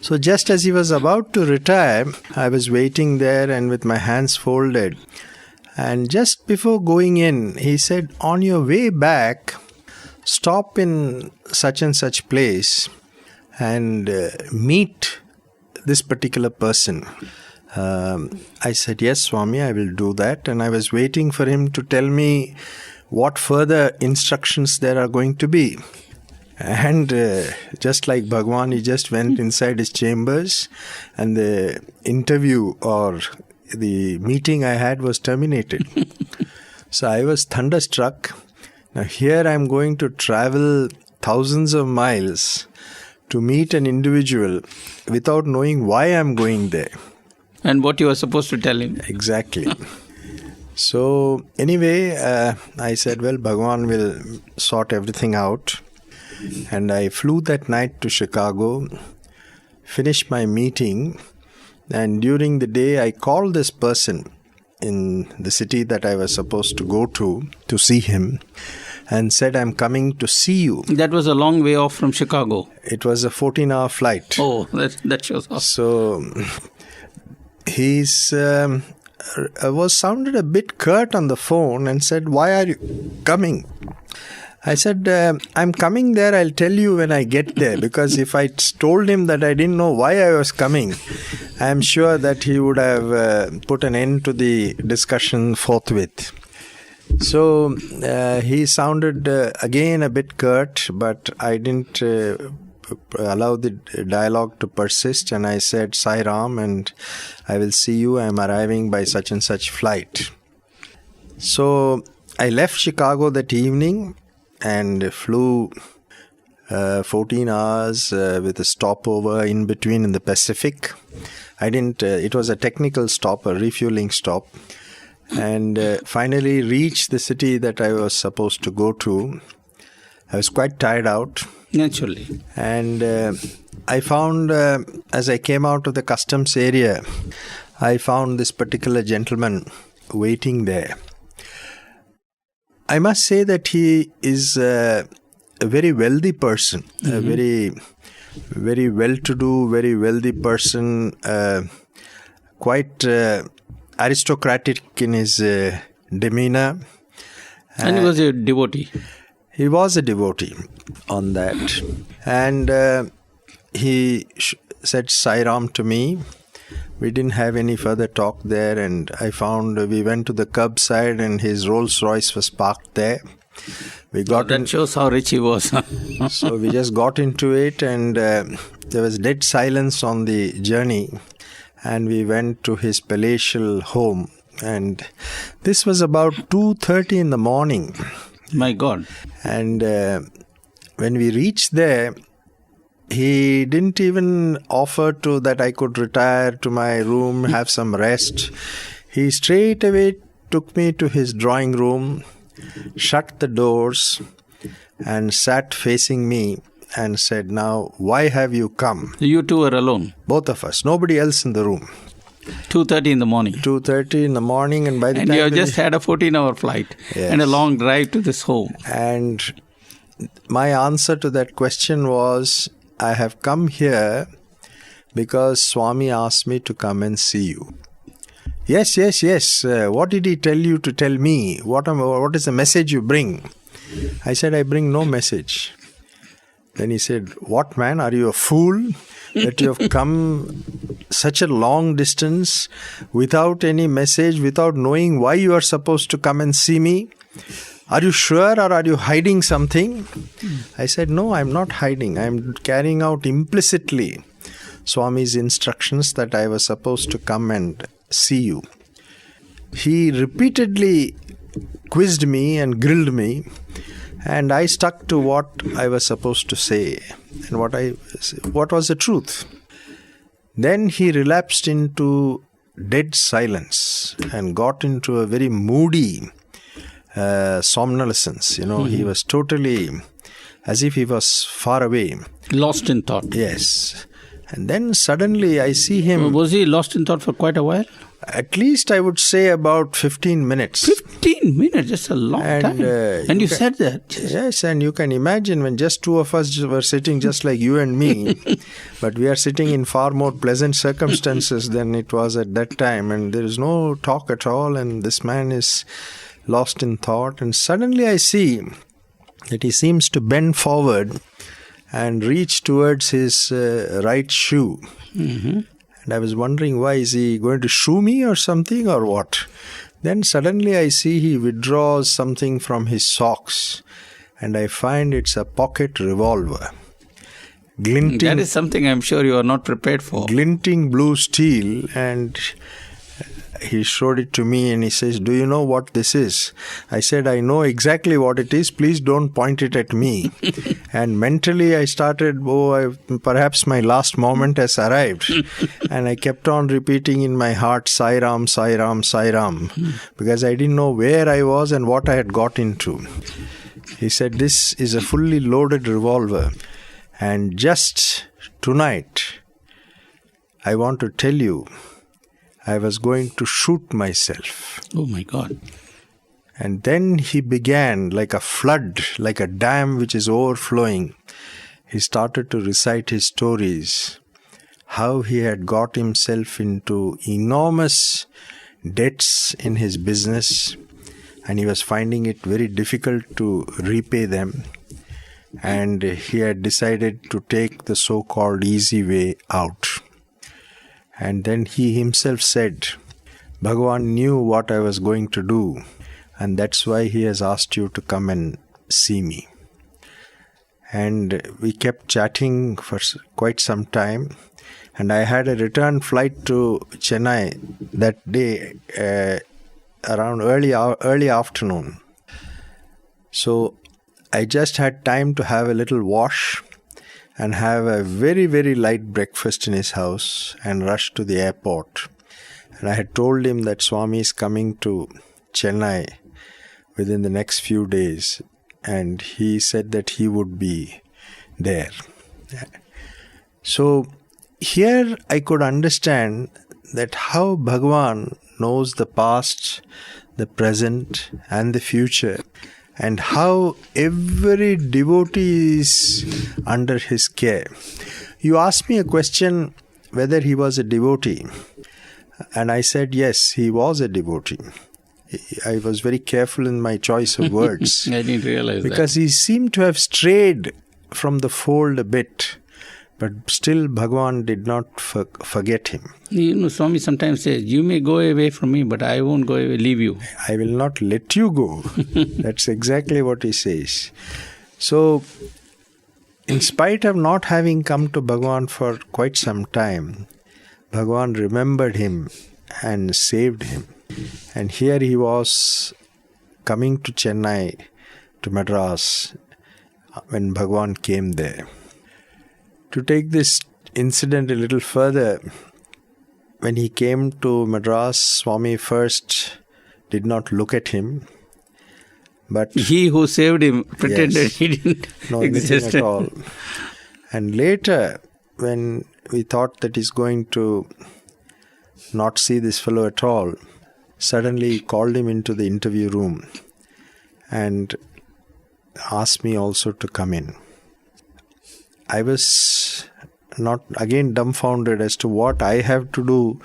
So just as he was about to retire, I was waiting there and with my hands folded. And just before going in, he said, on your way back, stop in such and such place and meet this particular person. I said, yes, Swami, I will do that. And I was waiting for him to tell me what further instructions there are going to be. And just like Bhagavan, he just went inside his chambers and the interview or the meeting I had was terminated. So I was thunderstruck. Now here I am going to travel thousands of miles to meet an individual without knowing why I am going there. And what you were supposed to tell him. Exactly. So anyway, I said, well, Bhagavan will sort everything out. And I flew that night to Chicago, finished my meeting, and during the day I called this person in the city that I was supposed to go to see him, and said, I'm coming to see you. That was a long way off from Chicago. It was a 14-hour flight. Oh, that shows off. So he's sounded a bit curt on the phone and said, why are you coming? I said, I'm coming there, I'll tell you when I get there. Because if I told him that I didn't know why I was coming, I'm sure that he would have put an end to the discussion forthwith. So he sounded again a bit curt, but I didn't allow the dialogue to persist, and I said, Sai Ram, and I will see you. I am arriving by such and such flight. So I left Chicago that evening and flew 14 hours with a stopover in between in the Pacific. It was a technical stop, a refueling stop, and finally reached the city that I was supposed to go to. I was quite tired out. Naturally. And I found, as I came out of the customs area, I found this particular gentleman waiting there. I must say that he is a very wealthy person, a very, very well-to-do, very wealthy person, quite aristocratic in his demeanor. And he was a devotee. He was a devotee on that. And he said Sai Ram to me. We didn't have any further talk there, and I found we went to the curbside and his Rolls Royce was parked there. That shows how rich he was. So we just got into it, and there was dead silence on the journey, and we went to his palatial home, and this was about 2:30 in the morning. My God. And when we reached there, he didn't even offer to that I could retire to my room, have some rest. He straight away took me to his drawing room, shut the doors, and sat facing me and said, now, why have you come? You two were alone? Both of us. Nobody else in the room. 2:30 in the morning. 2:30 in the morning, and by the time... And you have just had a 14-hour flight. Yes. And a long drive to this home. And my answer to that question was, I have come here because Swami asked me to come and see you. Yes. What did he tell you to tell me? What is the message you bring? I said, I bring no message. Then he said, what, man? Are you a fool that you have come such a long distance without any message, without knowing why you are supposed to come and see me? Are you sure, or are you hiding something? I said, no, I'm not hiding. I'm carrying out implicitly Swami's instructions that I was supposed to come and see you. He repeatedly quizzed me and grilled me, and I stuck to what I was supposed to say and what was the truth. Then he relapsed into dead silence and got into a very moody somnolence. He was totally as if he was far away. Lost in thought. Yes. And then suddenly I see him... Was he lost in thought for quite a while? At least I would say about 15 minutes. 15 minutes? That's a long time. And you said that? Yes, and you can imagine when just two of us were sitting just like you and me, but we are sitting in far more pleasant circumstances than it was at that time, and there is no talk at all, and this man is lost in thought, and suddenly I see that he seems to bend forward and reach towards his right shoe. Mm-hmm. And I was wondering, why is he going to shoe me or something or what? Then suddenly I see he withdraws something from his socks, and I find it's a pocket revolver. Glinting. That is something I'm sure you are not prepared for. Glinting blue steel, and he showed it to me and he says, do you know what this is? I said, I know exactly what it is. Please don't point it at me. And mentally I started, perhaps my last moment has arrived. And I kept on repeating in my heart, Sai Ram, Sai Ram, Sai Ram. Because I didn't know where I was and what I had got into. He said, this is a fully loaded revolver. And just tonight, I want to tell you, I was going to shoot myself. Oh my God. And then he began like a flood, like a dam which is overflowing. He started to recite his stories, how he had got himself into enormous debts in his business, and he was finding it very difficult to repay them. And he had decided to take the so-called easy way out. And then he himself said, Bhagavan knew what I was going to do, and that's why he has asked you to come and see me. And we kept chatting for quite some time. And I had a return flight to Chennai that day around early afternoon. So I just had time to have a little wash and have a very, very light breakfast in his house and rush to the airport. And I had told him that Swami is coming to Chennai within the next few days. And he said that he would be there. So here I could understand that how Bhagavan knows the past, the present and the future, and how every devotee is under his care. You asked me a question whether he was a devotee, and I said yes, he was a devotee. I was very careful in my choice of words. I didn't realize because he seemed to have strayed from the fold a bit, but still Bhagavan did not forget him. You know, Swami sometimes says, you may go away from me, but I won't go away, leave you. I will not let you go. That's exactly what he says. So, in spite of not having come to Bhagavan for quite some time, Bhagavan remembered him and saved him. And here he was coming to Chennai, to Madras, when Bhagavan came there. To take this incident a little further, when he came to Madras, Swami first did not look at him, but he who saved him pretended he didn't exist at all. And later, when we thought that he's going to not see this fellow at all, suddenly he called him into the interview room and asked me also to come in. I was not again dumbfounded as to what I have to do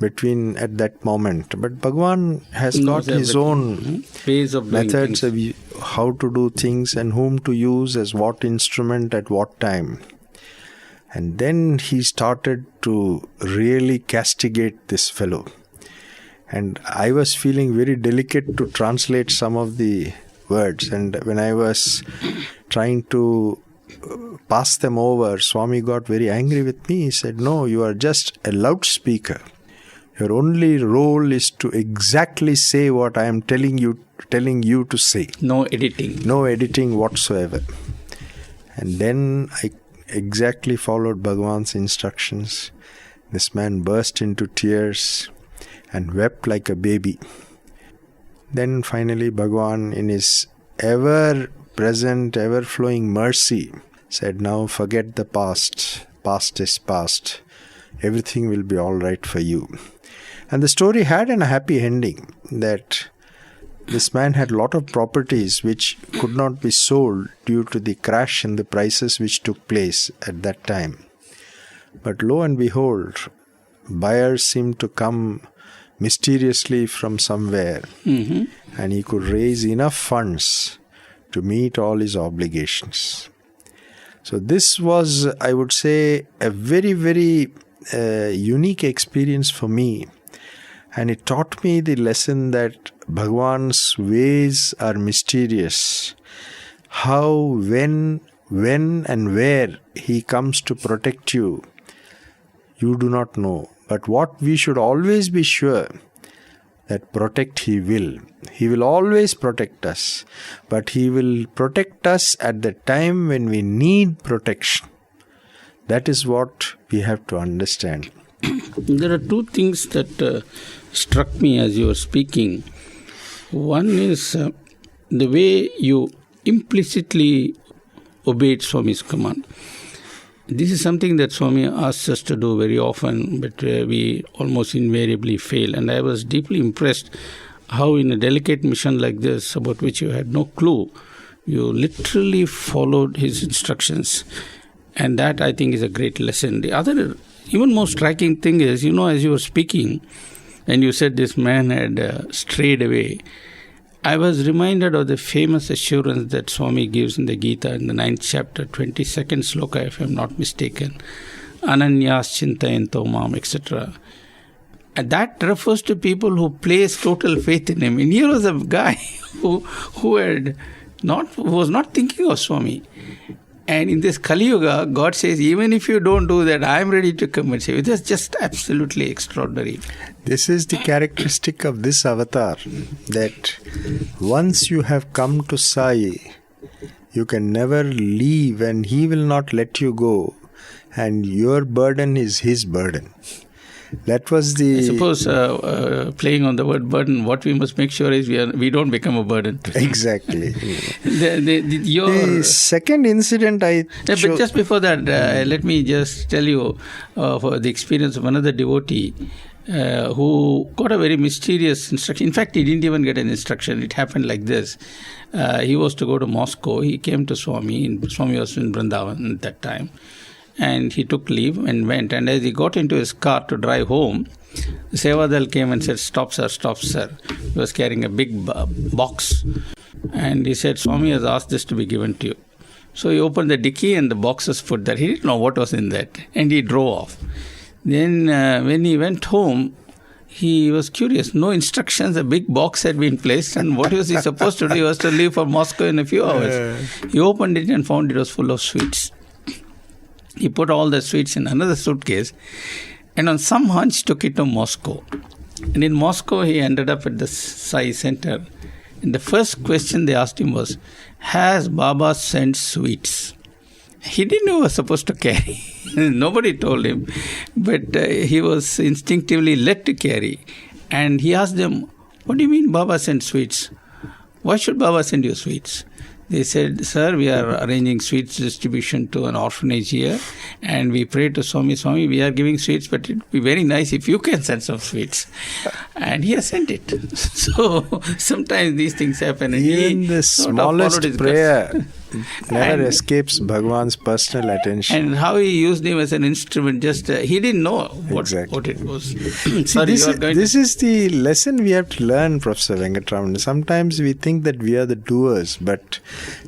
at that moment. But Bhagavan has got his own ways of methods of how to do things and whom to use as what instrument at what time. And then he started to really castigate this fellow. And I was feeling very delicate to translate some of the words. And when I was trying to pass them over, Swami got very angry with me. He said, no, you are just a loudspeaker. Your only role is to exactly say what I am telling you to say. No editing. No editing whatsoever. And then I exactly followed Bhagavan's instructions. This man burst into tears and wept like a baby. Then finally Bhagavan, in his ever-present, ever-flowing mercy, said, now forget the past. Past is past. Everything will be all right for you. And the story had a happy ending, that this man had a lot of properties which could not be sold due to the crash in the prices which took place at that time. But lo and behold, buyers seemed to come mysteriously from somewhere, and he could raise enough funds to meet all his obligations. So this was, I would say, a very, very unique experience for me. And it taught me the lesson that Bhagavan's ways are mysterious. How, when and where he comes to protect you, you do not know. But what we should always be sure, that protect he will. He will always protect us. But he will protect us at the time when we need protection. That is what we have to understand. There are two things that struck me as you were speaking. One is the way you implicitly obeyed Swami's command. This is something that Swami asks us to do very often, but we almost invariably fail. And I was deeply impressed how in a delicate mission like this, about which you had no clue, you literally followed his instructions. And that, I think, is a great lesson. The other, even more striking thing is, as you were speaking, and you said this man had strayed away, I was reminded of the famous assurance that Swami gives in the Gita in the 9th chapter, 22nd sloka, if I am not mistaken. Ananyas chintayanto mam, etc. And that refers to people who place total faith in him. And here was a guy who was not thinking of Swami. And in this Kali Yuga, God says, even if you don't do that, I am ready to come and save you. That's just absolutely extraordinary. This is the characteristic of this avatar, that once you have come to Sai, you can never leave and he will not let you go. And your burden is his burden. That was the... I suppose playing on the word burden, what we must make sure is we don't become a burden. Exactly. Your second incident but just before that, let me just tell you for the experience of another devotee who got a very mysterious instruction. In fact, he didn't even get an instruction. It happened like this. He was to go to Moscow. He came to Swami. Swami was in Vrindavan at that time. And he took leave and went. And as he got into his car to drive home, the Sevadal came and said, "Stop, sir, stop, sir." He was carrying a big box. And he said, "Swami has asked this to be given to you." So he opened the dicky and the box was put there. He didn't know what was in that. And he drove off. Then when he went home, he was curious. No instructions. A big box had been placed. And what was he supposed to do? He was to leave for Moscow in a few hours. He opened it and found it was full of sweets. He put all the sweets in another suitcase and on some hunch took it to Moscow. And in Moscow he ended up at the Sai Center. And the first question they asked him was, "Has Baba sent sweets?" He didn't know he was supposed to carry. Nobody told him. But he was instinctively led to carry. And he asked them, "What do you mean Baba sent sweets? Why should Baba send you sweets?" They said, "Sir, we are arranging sweets distribution to an orphanage here, and we pray to Swami, Swami, we are giving sweets, but it would be very nice if you can send some sweets." And he has sent it. So sometimes these things happen. And even the smallest prayer never escapes Bhagavan's personal attention. And how he used him as an instrument, just he didn't know what it was. Sorry, this is the lesson we have to learn, Professor Venkataraman. Sometimes we think that we are the doers, but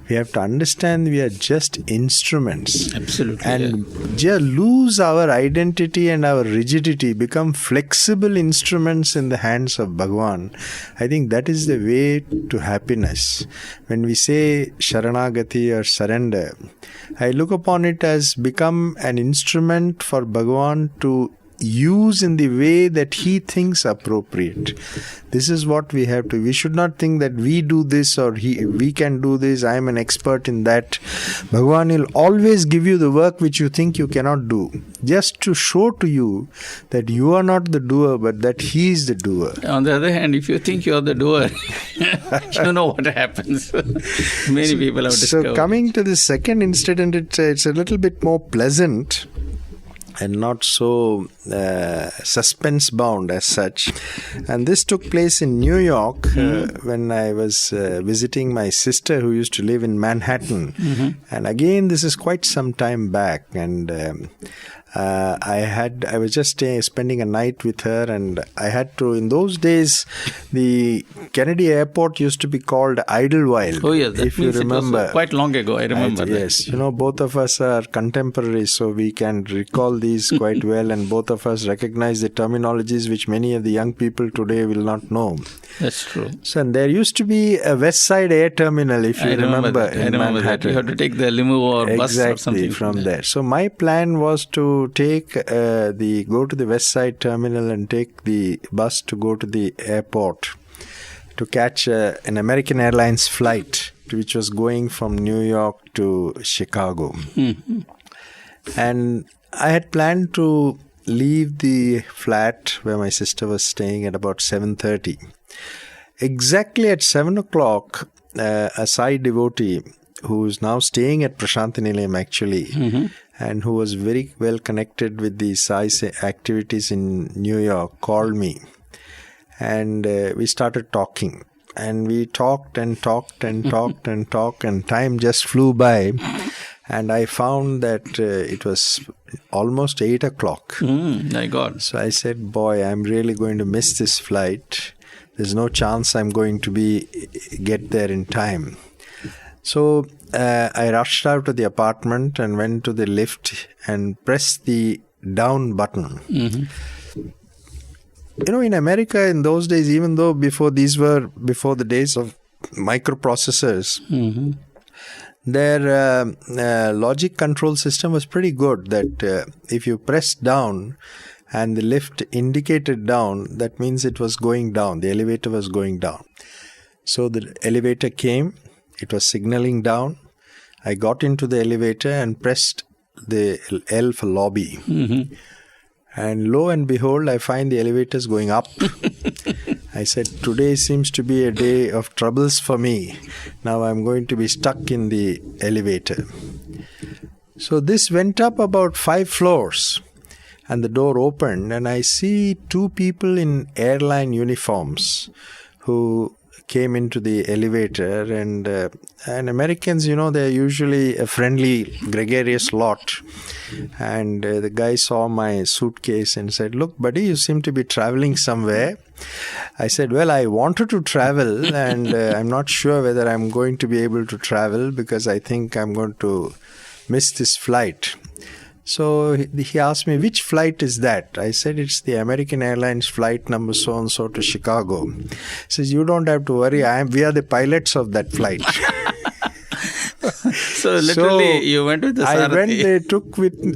we have to understand we are just instruments. Absolutely. And just lose our identity and our rigidity, become flexible instruments in the hands of Bhagavan. I think that is the way to happiness. When we say Sharanagati or surrender, I look upon it as become an instrument for Bhagavan to use in the way that he thinks appropriate. This is what we have to. We should not think that we do this or we can do this. I am an expert in that. Bhagavan will always give you the work which you think you cannot do, just to show to you that you are not the doer, but that he is the doer. On the other hand, if you think you are the doer, you know what happens. Many people have discovered. So coming to the second incident, it's a little bit more pleasant and not so suspense bound as such. And this took place in New York when I was visiting my sister who used to live in Manhattan. And again, this is quite some time back. And I was just spending a night with her, and I had to, in those days, the Kennedy Airport used to be called Idlewild. Oh yes, that if you remember. It was quite long ago, I remember that. Yes, both of us are contemporaries, so we can recall these quite well, and both of us recognize the terminologies which many of the young people today will not know. That's true. So, and there used to be a West Side Air Terminal, if you remember. I remember that. You had to take the limo or bus or something. From there. So my plan was to go to the West Side Terminal and take the bus to go to the airport to catch an American Airlines flight which was going from New York to Chicago. And I had planned to leave the flat where my sister was staying at about 7:30. Exactly at 7 o'clock, a Sai devotee who is now staying at Prashantinilayam actually, and who was very well connected with the Sai activities in New York, called me. And we started talking. And we talked and talked and talked and talked, and time just flew by. And I found that it was almost 8 o'clock. My God. So I said, boy, I'm really going to miss this flight. There's no chance I'm going to get there in time. So I rushed out of the apartment and went to the lift and pressed the down button. In America in those days, even though before the days of microprocessors, their logic control system was pretty good, that if you pressed down and the lift indicated down, that means it was going down, the elevator was going down. So the elevator came, it was signaling down. I got into the elevator and pressed the L for lobby. Mm-hmm. And lo and behold, I find the elevators going up. I said, today seems to be a day of troubles for me. Now I'm going to be stuck in the elevator. So this went up about 5 floors. And the door opened, and I see 2 people in airline uniforms who came into the elevator, and Americans, they're usually a friendly, gregarious lot. And the guy saw my suitcase and said, "Look, buddy, you seem to be traveling somewhere." I said, "Well, I wanted to travel, and I'm not sure whether I'm going to be able to travel because I think I'm going to miss this flight." So he asked me, "Which flight is that?" I said, "It's the American Airlines flight number so-and-so to Chicago." He says, "You don't have to worry. We are the pilots of that flight." So literally, you went with the Sarathi.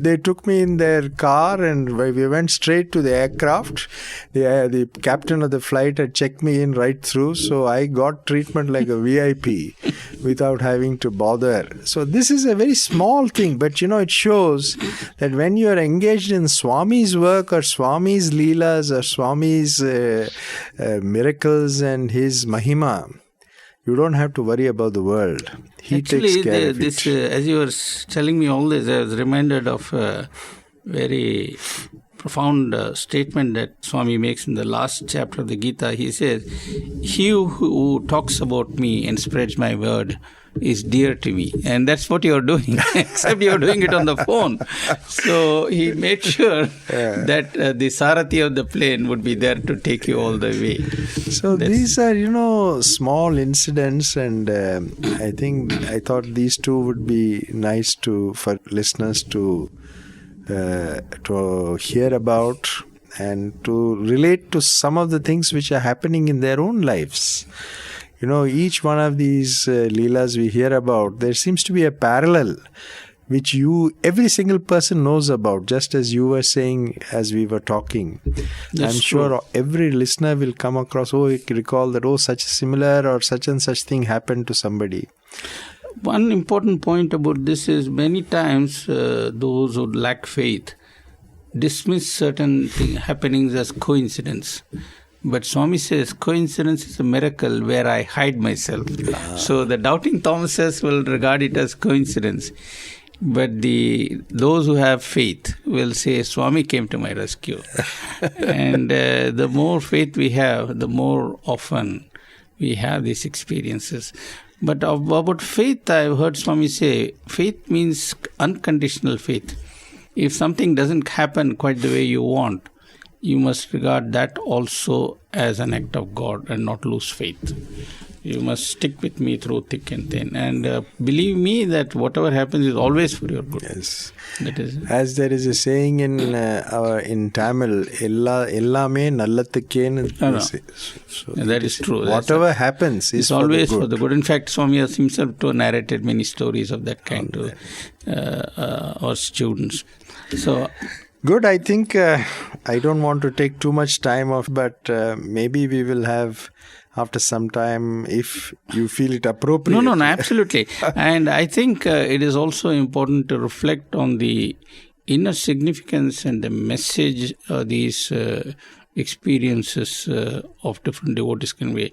They took me in their car, and we went straight to the aircraft. The captain of the flight had checked me in right through, so I got treatment like a VIP without having to bother. So this is a very small thing, but it shows that when you are engaged in Swami's work or Swami's Leelas or Swami's miracles and his Mahima, you don't have to worry about the world. He takes care of it. As you were telling me all this, I was reminded of a very profound statement that Swami makes in the last chapter of the Gita. He says, "He who talks about me and spreads my word is dear to me." And that's what you're doing, except you're doing it on the phone. So he made sure that the Sarathi of the plane would be there to take you all the way. So these are, small incidents, and I thought these two would be nice for listeners to hear about and to relate to some of the things which are happening in their own lives. Each one of these Leelas we hear about, there seems to be a parallel which every single person knows about, just as you were saying as we were talking. That's I'm sure true. Every listener will come across, recall that, such a similar or such and such thing happened to somebody. One important point about this is many times those who lack faith dismiss certain happenings as coincidence. But Swami says coincidence is a miracle where I hide myself. So the doubting Thomases will regard it as coincidence. But those who have faith will say, Swami came to my rescue. And the more faith we have, the more often we have these experiences. But about faith, I've heard Swami say, faith means unconditional faith. If something doesn't happen quite the way you want, you must regard that also as an act of God and not lose faith. You must stick with me through thick and thin. And believe me that whatever happens is always for your good. Yes. That is. As there is a saying in Tamil, Ellame nallathukenu. So that is true. Whatever happens is always for the good. In fact, Swami has himself narrated many stories of that kind to our students. So. Good. I think I don't want to take too much time off, but maybe we will have after some time if you feel it appropriate. No, absolutely. And I think it is also important to reflect on the inner significance and the message these experiences of different devotees convey.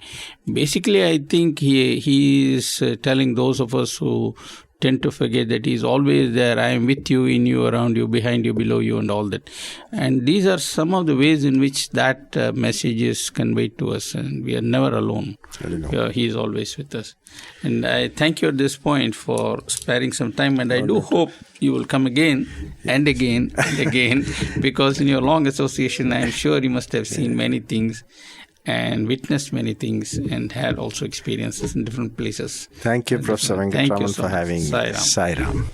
Basically, I think he is telling those of us who tend to forget that he is always there. I am with you, in you, around you, behind you, below you, and all that. And these are some of the ways in which that message is conveyed to us, and we are never alone. He is always with us. And I thank you at this point for sparing some time, and I do hope you will come again and again and again, because in your long association, I am sure you must have seen many things and witnessed many things and had also experiences in different places. Thank you, Professor Venkataraman, for having me. Sai Ram. Sai Ram.